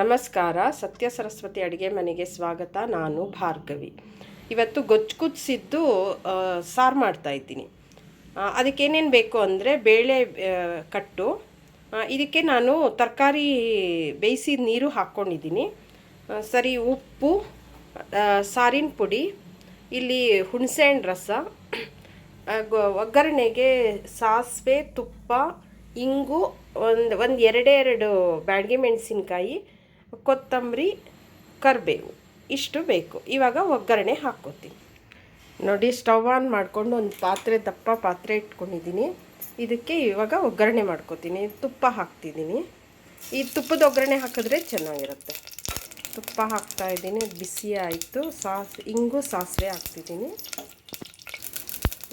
ನಮಸ್ಕಾರ. ಸತ್ಯ ಸರಸ್ವತಿ ಅಡುಗೆ ಮನೆಗೆ ಸ್ವಾಗತ. ನಾನು ಭಾರ್ಗವಿ. ಇವತ್ತು ಗೊಜ್ಜು ಕುದಿಸಿದ್ದು ಸಾರು ಮಾಡ್ತಾಯಿದ್ದೀನಿ. ಅದಕ್ಕೇನೇನು ಬೇಕು ಅಂದರೆ ಬೇಳೆ ಕಟ್ಟು, ಇದಕ್ಕೆ ನಾನು ತರಕಾರಿ ಬೇಯಿಸಿದ ನೀರು ಹಾಕ್ಕೊಂಡಿದ್ದೀನಿ. ಸರಿ, ಉಪ್ಪು, ಸಾರಿನ ಪುಡಿ, ಇಲ್ಲಿ ಹುಣಸೆಹಣ್ಣು ರಸ, ಒಗ್ಗರಣೆಗೆ ಸಾಸಿವೆ, ತುಪ್ಪ, ಇಂಗು, ಒಂದು ಎರಡೆರಡು ಬ್ಯಾಡಗಿ ಮೆಣಸಿನ್ಕಾಯಿ, ಕೊತ್ತಂಬರಿ, ಕರಿಬೇವು, ಇಷ್ಟು ಬೇಕು. ಇವಾಗ ಒಗ್ಗರಣೆ ಹಾಕ್ಕೋತೀನಿ. ನೋಡಿ, ಸ್ಟವ್ ಆನ್ ಮಾಡಿಕೊಂಡು ಒಂದು ದಪ್ಪ ಪಾತ್ರೆ ಇಟ್ಕೊಂಡಿದ್ದೀನಿ. ಇದಕ್ಕೆ ಇವಾಗ ಒಗ್ಗರಣೆ ಮಾಡ್ಕೋತೀನಿ. ತುಪ್ಪ ಹಾಕ್ತಿದ್ದೀನಿ. ಈ ತುಪ್ಪದ ಒಗ್ಗರಣೆ ಹಾಕಿದ್ರೆ ಚೆನ್ನಾಗಿರುತ್ತೆ. ತುಪ್ಪ ಹಾಕ್ತಾಯಿದ್ದೀನಿ. ಬಿಸಿ ಆಯಿತು. ಇಂಗು, ಸಾಸಿವೆ ಹಾಕ್ತಿದ್ದೀನಿ.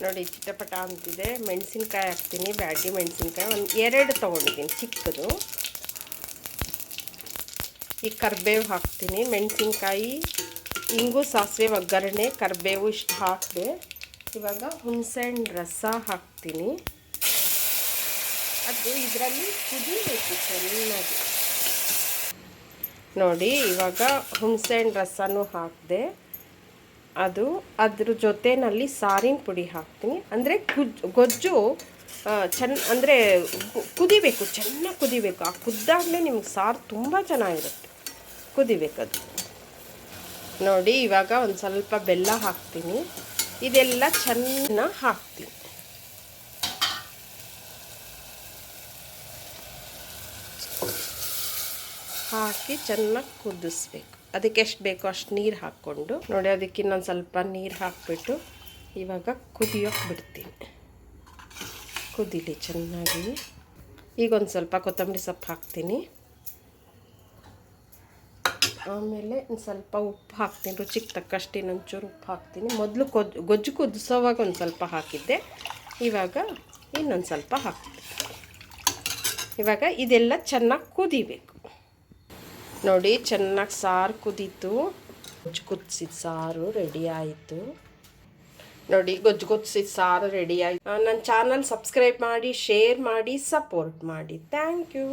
ನೋಡಿ, ಚಿಟಪಟ ಅಂತಿದೆ. ಮೆಣಸಿನ್ಕಾಯಿ ಹಾಕ್ತೀನಿ. ಬ್ಯಾಡಗಿ ಮೆಣಸಿನ್ಕಾಯಿ ಒಂದು 2 ತೊಗೊಂಡಿದ್ದೀನಿ, ಚಿಕ್ಕದು. ಈ ಕರಿಬೇವು ಹಾಕ್ತೀನಿ. ಮೆಣಸಿನ್ಕಾಯಿ, ಇಂಗು, ಸಾಸಿವೆ, ಒಗ್ಗರಣೆ, ಕರಿಬೇವು ಇಷ್ಟು ಹಾಕಿದೆ. ಇವಾಗ ಹುಣಸೆಹಣ್ಣು ರಸ ಹಾಕ್ತೀನಿ. ಅದು ಇದರಲ್ಲಿ ಕುದಿಬೇಕು ಚೆನ್ನಾಗಿ. ನೋಡಿ, ಇವಾಗ ಹುಣಸೆಹಣ್ಣು ರಸನೂ ಹಾಕಿದೆ. ಅದ್ರ ಜೊತೆಯಲ್ಲಿ ಸಾರಿನ ಪುಡಿ ಹಾಕ್ತೀನಿ. ಅಂದರೆ ಗೊಜ್ಜು ಅಂದರೆ ಕುದಿಬೇಕು, ಚೆನ್ನಾಗಿ ಕುದಿಬೇಕು. ಆ ಕುದ್ದಾಗಲೇ ನಿಮ್ಗೆ ಸಾರು ತುಂಬ ಚೆನ್ನಾಗಿರುತ್ತೆ. ಕುದಿಬೇಕದು. ನೋಡಿ, ಇವಾಗ ಒಂದು ಸ್ವಲ್ಪ ಬೆಲ್ಲ ಹಾಕ್ತೀನಿ. ಇದೆಲ್ಲ ಚೆನ್ನಾಗಿ ಹಾಕ್ತೀನಿ. ಹಾಕಿ ಚೆನ್ನಾಗಿ ಕುದಿಸ್ಬೇಕು. ಅದಕ್ಕೆ ಎಷ್ಟು ಬೇಕೋ ಅಷ್ಟು ನೀರು ಹಾಕ್ಕೊಂಡು, ನೋಡಿ, ಅದಕ್ಕೆ ಇನ್ನೊಂದು ಸ್ವಲ್ಪ ನೀರು ಹಾಕಿಬಿಟ್ಟು ಇವಾಗ ಕುದಿಯೋಕೆ ಬಿಡ್ತೀನಿ. ಕುದೀಲಿ ಚೆನ್ನಾಗಿ. ಈಗ ಒಂದು ಸ್ವಲ್ಪ ಕೊತ್ತಂಬರಿ ಸೊಪ್ಪು ಹಾಕ್ತೀನಿ. ಆಮೇಲೆ ಒಂದು ಸ್ವಲ್ಪ ಉಪ್ಪು ಹಾಕ್ತೀನಿ. ರುಚಿಗೆ ತಕ್ಕಷ್ಟು ಇನ್ನೊಂಚೂರು ಉಪ್ಪು ಹಾಕ್ತೀನಿ. ಮೊದಲು ಗೊಜ್ಜು ಕುದಿಸೋವಾಗ ಒಂದು ಸ್ವಲ್ಪ ಹಾಕಿದ್ದೆ. ಇವಾಗ ಇನ್ನೊಂದು ಸ್ವಲ್ಪ ಹಾಕ್ತೀನಿ. ಇವಾಗ ಇದೆಲ್ಲ ಚೆನ್ನಾಗಿ ಕುದಿಬೇಕು. ನೋಡಿ, ಚೆನ್ನಾಗಿ ಸಾರು ಕುದೀತು. ಗೊಜ್ಜು ಕುದಿಸಿದ ಸಾರು ರೆಡಿ ಆಯಿತು. ನೋಡಿ, ಗೊಜ್ಜು ಕುದಿಸಿದ ಸಾರು ರೆಡಿ ಆಯಿತು. ನನ್ನ ಚಾನಲ್ ಸಬ್ಸ್ಕ್ರೈಬ್ ಮಾಡಿ, ಶೇರ್ ಮಾಡಿ, ಸಪೋರ್ಟ್ ಮಾಡಿ. Thank you.